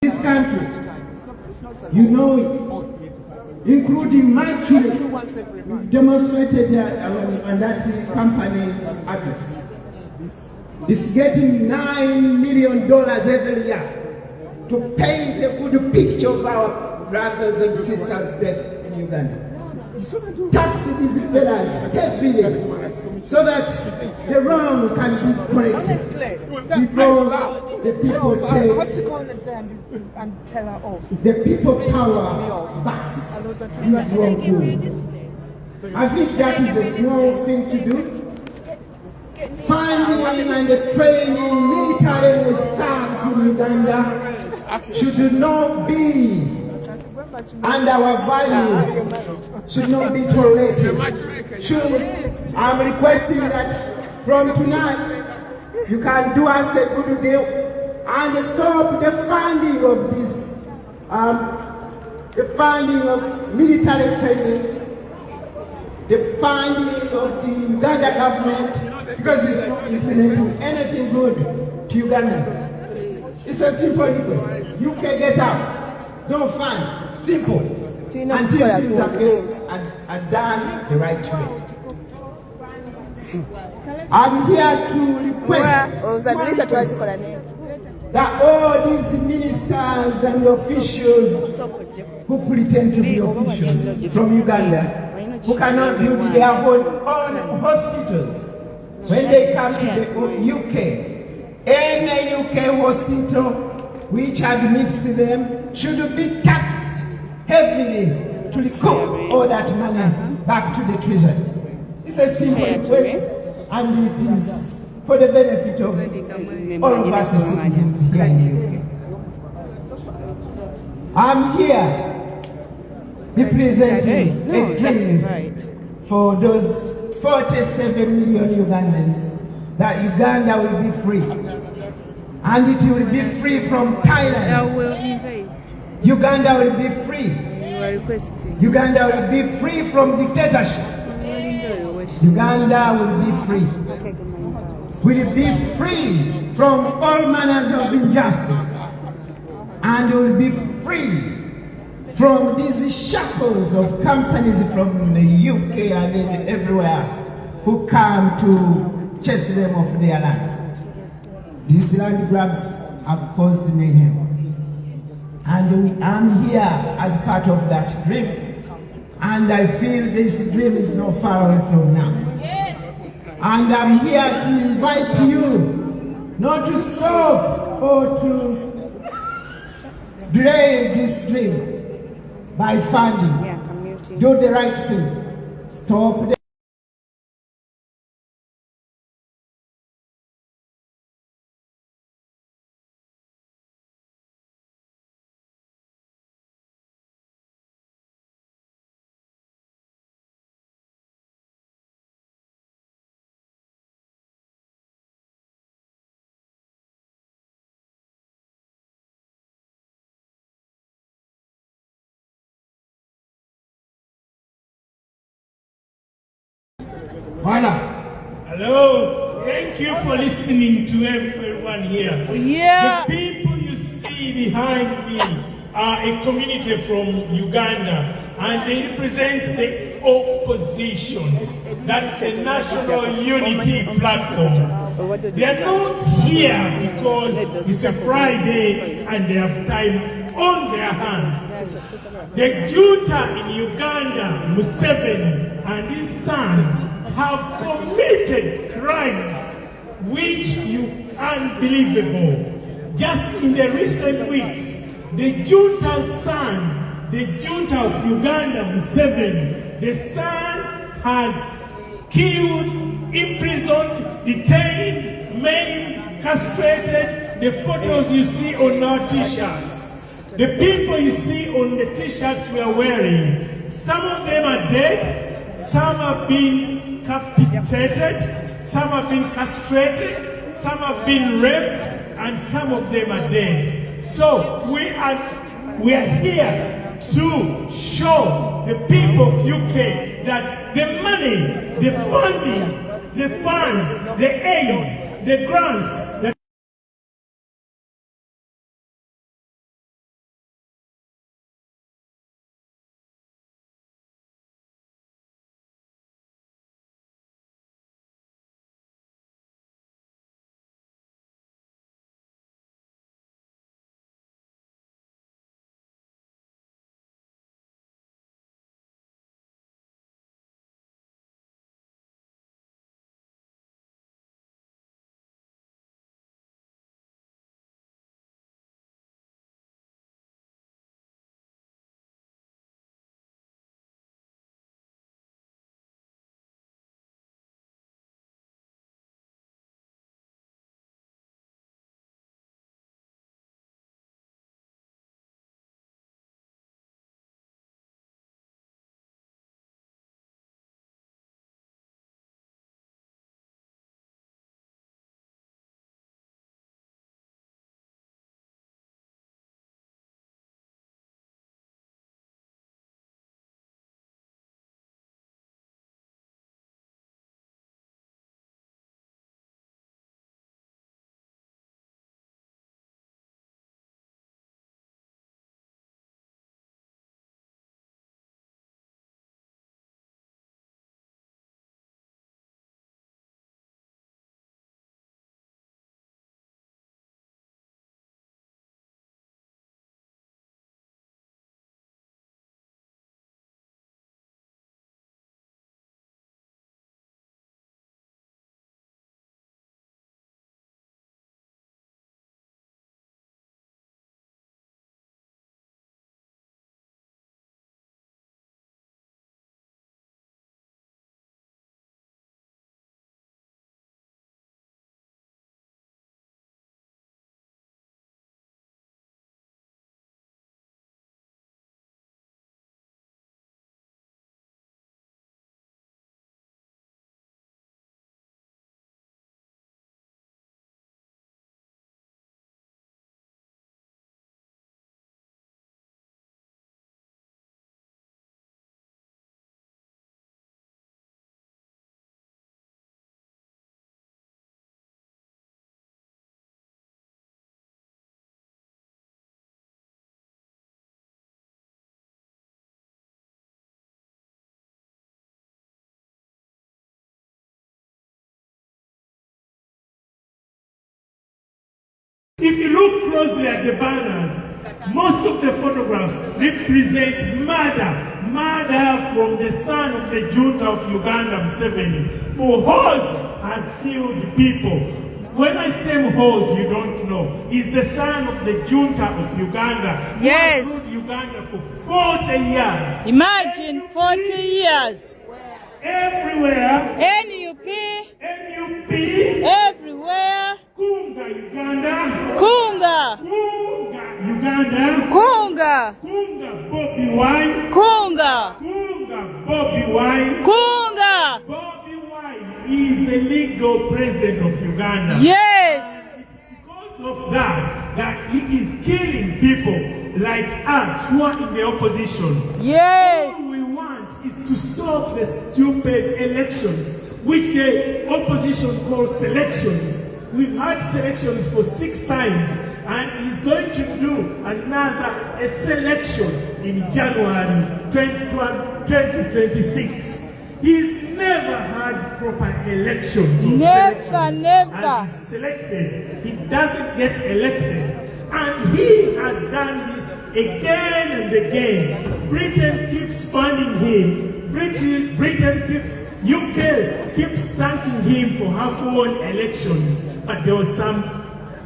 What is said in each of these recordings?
This country, you know it, including my children, demonstrated on that company's address. It's getting $9 million every year to paint a good picture of our brothers and sisters' death in Uganda. Tax these fellas heavily so that the wrong can be corrected before the people take and tell her off. The people power backs this wrongdoing. I think that is a small thing to do. Funding and the training military staff in Uganda should not be, and our values should not be tolerated. I'm requesting that from tonight you can do us a good deal and stop the funding of this, the funding of military training, the funding of the Uganda government, because it's not implementing anything good to Ugandans. It's a simple request. UK get out. No fund. Simple. Until things are done the right way. I'm here to request that all these ministers and officials who pretend to be officials from Uganda, who cannot build their own hospitals, when they come to the UK, any UK hospital which admits them should be taxed heavily to recoup all that money back to the treasury. It's a simple request, and it is for the benefit of all of us citizens here in the UK. I'm here representing a dream for those 47 million Ugandans, that Uganda will be free. And it will be free from Thailand. Uganda will be free. Uganda will be free from dictatorship. Uganda will be free. Will be free from all manners of injustice. And will be free from these shackles of companies from the UK and everywhere who come to chase them off their land. These land grabs have caused mayhem. And I'm here as part of that dream. And I feel this dream is not far away from now. And I'm here to invite you not to stop or to delay this dream by funding. Do the right thing. Stop the Hello, thank you for listening to everyone here. The people you see behind me are a community from Uganda, and they represent the opposition. That's the National Unity Platform. They are not here because it's a Friday and they have time on their hands. The junta in Uganda, Museveni and his son, have committed crimes which are unbelievable. Just in the recent weeks, the junta's son, the junta of Uganda, Museveni, the son has killed, imprisoned, detained, maimed, castrated. The photos you see on our t-shirts, the people you see on the t-shirts we are wearing, some of them are dead, some have been decapitated, some have been castrated, some have been raped, and some of them are dead. So we are here to show the people of UK that the money, the funding, the funds, the aid, the grants that If you look closely at the banners, most of the photographs represent murder. Murder from the son of the junta of Uganda, Museveni. Muhoozi has killed people. When I say Muhoozi, you don't know. He's the son of the junta of Uganda. Yes. Who ruled Uganda for 40 years. Imagine 40 years. Everywhere. NUP. Everywhere. Kunga, Uganda. Kunga. Kunga, Uganda. Kunga. Kunga, Bobby Wine. Kunga. Kunga, Bobby Wine. Kunga. Bobby Wine is the legal president of Uganda. Yes. It's because of that he is killing people like us who are in the opposition. Yes. All we want is to stop the stupid elections, which the opposition calls selections. We've had selections for 6 times, and he's going to do another selection in January 2026. He's never had proper elections. Never. As he's selected, he doesn't get elected. And he has done this again and again. Britain keeps funding him. Britain keeps, UK keeps thanking him for how won elections. But there was some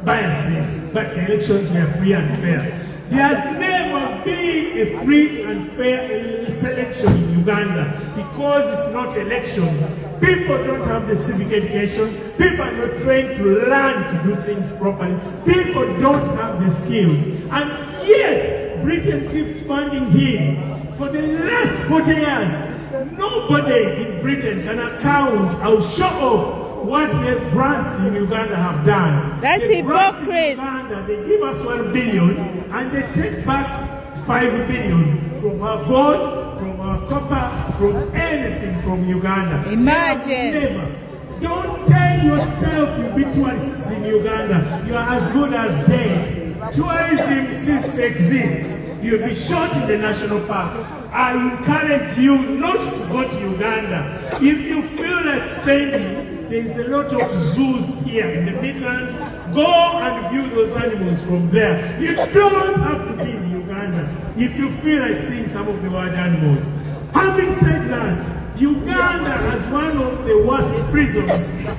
biases. But the elections were free and fair. There has never been a free and fair selection in Uganda because it's not elections. People don't have the civic education. People are not trained to learn to do things properly. People don't have the skills. And yet, Britain keeps funding him. For the last 40 years, nobody in Britain can account or show off what the grants in Uganda have done. That's hypocrisy. They give us 1 billion and they take back 5 billion from our gold, from our copper, from anything from Uganda. Imagine. Never. Don't tell yourself you'll be tourists in Uganda. You are as good as dead. Tourism ceases to exist. You'll be shot in the national parks. I encourage you not to go to Uganda. If you feel like spending, there's a lot of zoos here in the Midlands. Go and view those animals from there. You don't have to be in Uganda if you feel like seeing some of the wild animals. Having said that, Uganda has one of the worst prisons.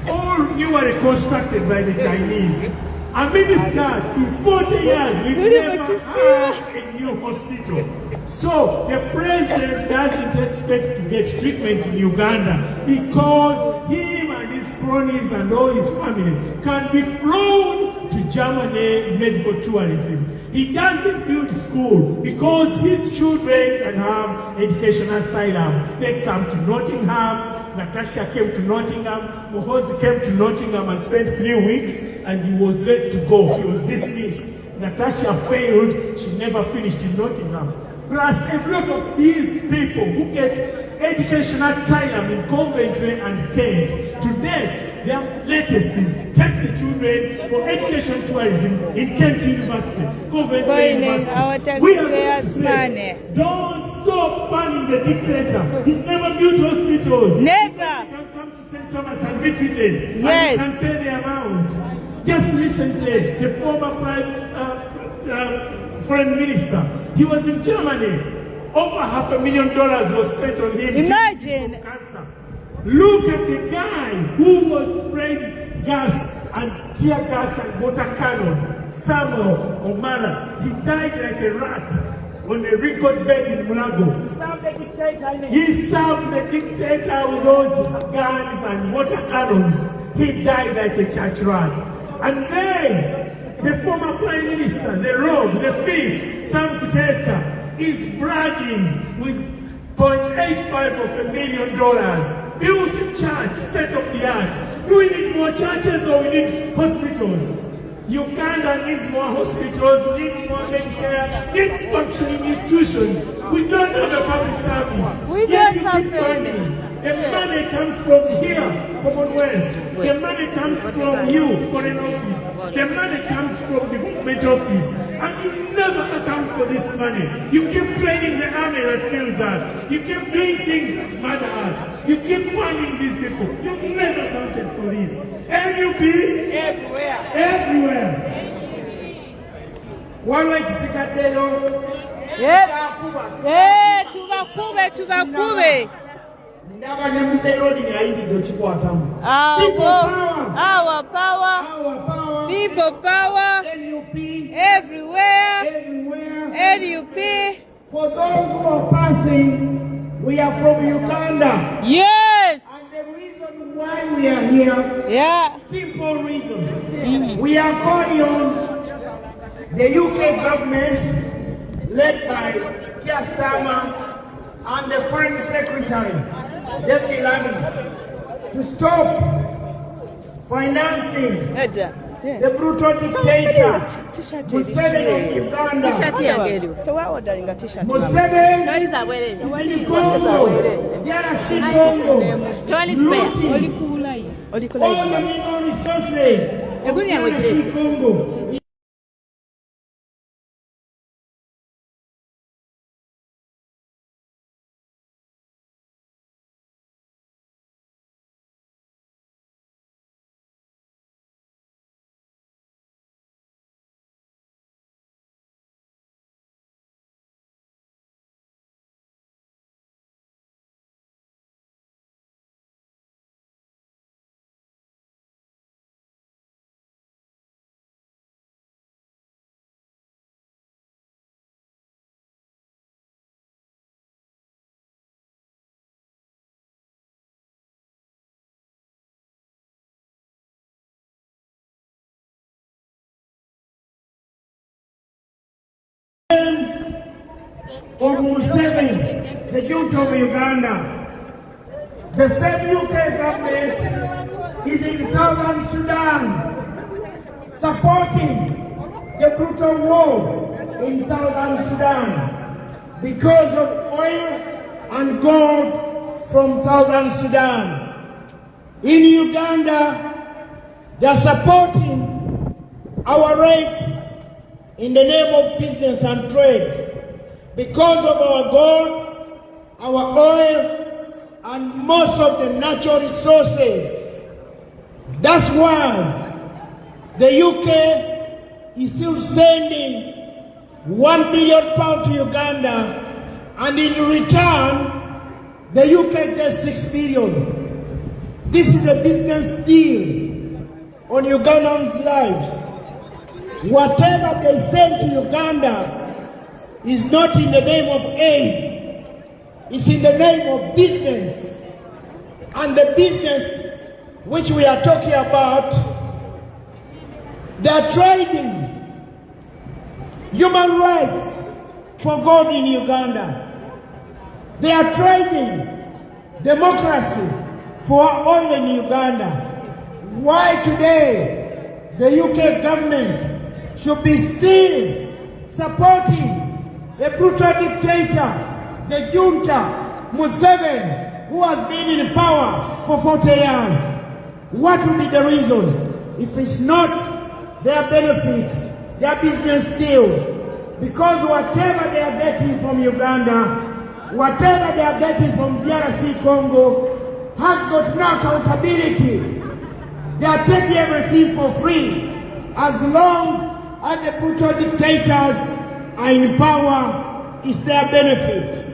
All newly reconstructed by the Chinese. Amidst that, in 40 years, we've never had a new hospital. So the president doesn't expect to get treatment in Uganda because him and his cronies and all his family can be flown to Germany in medical tourism. He doesn't build school because his children can have educational asylum. They come to Nottingham. Natasha came to Nottingham. Muhoozi came to Nottingham and spent 3 weeks, and he was ready to go. He was dismissed. Natasha failed. She never finished in Nottingham. Plus a lot of these people who get educational asylum in Coventry and Kent. To date, their latest is take the children for education tourism in Kent University, Coventry University. Our taxpayers' money. Don't stop funding the dictator. He's never built hospitals. Never. You can come to St. Thomas and be treated. Yes. And you can pay the amount. Just recently, the former foreign minister, he was in Germany. Over $500,000 was spent on him. Imagine. Cancer. Look at the guy who was spraying gas and tear gas and water cannon. Samuel Omara. He died like a rat on a record bed in Mulago. He served the dictator with those guns and water cannons. He died like a church rat. And then the former prime minister, the rogue, the thief, Sam Kutesa, is bragging with $0.85 million. Built a church, state of the art. Do we need more churches or we need hospitals? Uganda needs more hospitals, needs more Medicare, needs functioning institutions. We don't have a public service. We don't have any. The money comes from here, Commonwealth. The money comes from you, Foreign Office. The money comes from the Government Office. And you never account for this money. You keep training the army that kills us. You keep doing things that murder us. You keep funding these people. You've never accounted for this. NUP? Everywhere. waliwo ekisigaddero tubakube ndaba ne museerodi ng'ayingidde okikwatamu. Our power, people power, everywhere, NUP. For those who are passing, we are from Uganda. Yes. And the reason why we are here, simple reason. We are calling on the UK government, led by Keir Starmer and the Foreign Secretary, Deputy Lamy, to stop financing the brutal dictator Museveni of Uganda. Museveni, Congo, DRC Congo, looting all the mineral resources of DRC Congo. Of Museveni, the youth of Uganda. The same UK government is in Southern Sudan, supporting the brutal war in Southern Sudan because of oil and gold from Southern Sudan. In Uganda, they are supporting our rape in the name of business and trade. Because of our gold, our oil, and most of the natural resources. That's why the UK is still sending £1 billion to Uganda, and in return, the UK gets $6 billion. This is a business deal on Ugandans' lives. Whatever they send to Uganda is not in the name of aid, it's in the name of business. And the business which we are talking about, they are trading human rights for gold in Uganda. They are trading democracy for oil in Uganda. Why today the UK government should be still supporting the brutal dictator, the junta, Museveni, who has been in power for 40 years. What will be the reason? If it's not their benefit, their business deals, because whatever they are getting from Uganda, whatever they are getting from DRC Congo, has got no accountability. They are taking everything for free. As long as the brutal dictators are in power, is their benefit.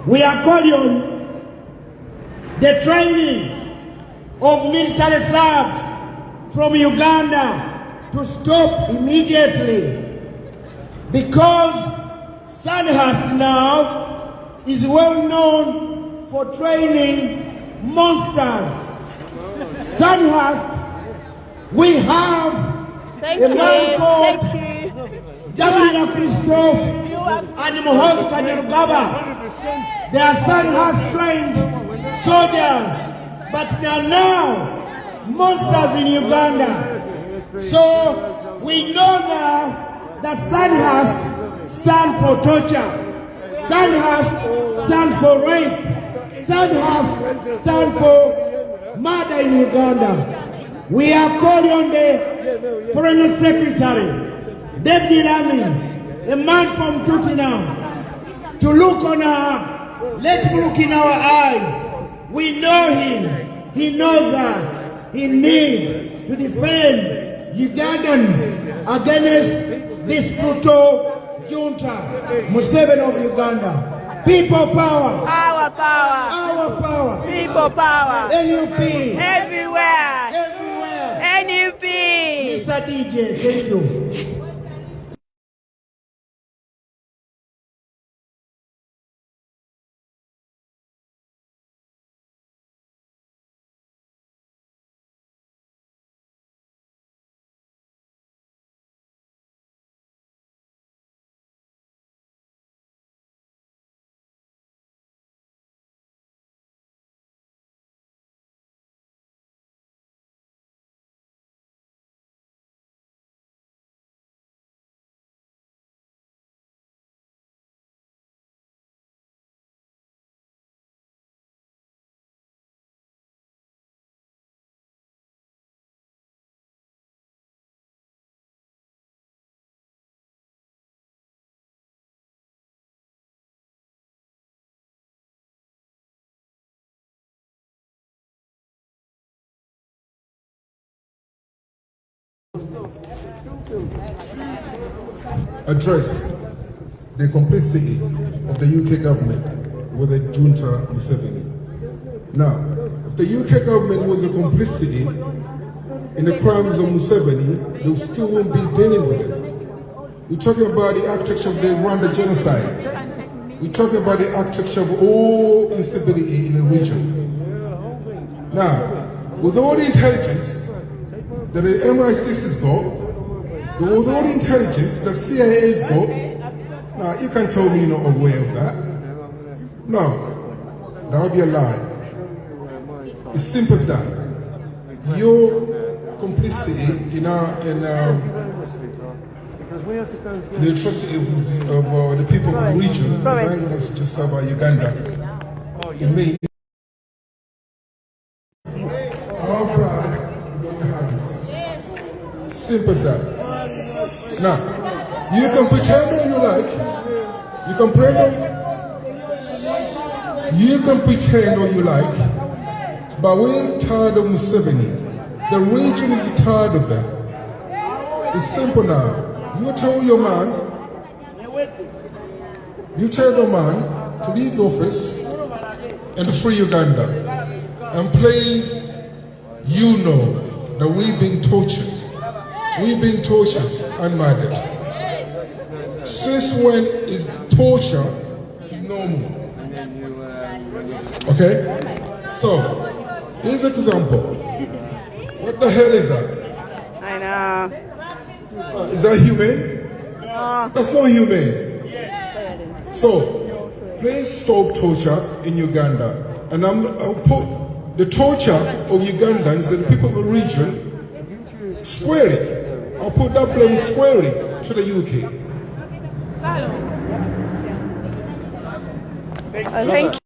We are calling on the training of military thugs from Uganda to stop immediately, because Sandhurst now is well known for training monsters. Sandhurst, we have a man called Jamila Christophe and Muhoozi. They are Sandhurst trained soldiers, but they are now monsters in Uganda. So we know now that Sandhurst stands for torture. Sandhurst stands for rape. Sandhurst stands for murder in Uganda. We are calling on the Foreign Secretary, Deputy Lamy, a man from Tottenham, to look on let him look in our eyes. We know him. He knows us. He needs to defend Ugandans against this brutal junta, Museveni of Uganda. People power. Our power. Our power. People power. NUP. Everywhere. Everywhere. NUP. Mr. DJ, thank you. Address the complicity of the UK government with the junta Museveni. Now, if the UK government was a complicity in the crimes of Museveni, they still won't be dealing with it. We're talking about the architecture of the Rwanda genocide. We're talking about the architecture of all instability in the region. Now, with all the intelligence that the MI6 has got, with all the intelligence that CIA has got, now you can't tell me you're not aware of that. No, that would be a lie. It's simple as that. Your complicity in the atrocity of the people of the region, because I'm going to just talk about Uganda, it may. Our blood is on your hands. Simple as that. Now, you can pretend all you like. You can pretend all you like. But we're tired of Museveni. The region is tired of them. It's simple now. You tell your man to leave office and free Uganda. And please, you know that we're being tortured. We're being tortured and murdered. Since when is torture normal? Okay? So, here's an example. What the hell is that? I know. Is that humane? No. That's not humane. So, please stop torture in Uganda. And I'll put the torture of Ugandans and the people of the region squarely. I'll put that blame squarely to the UK. Thank you.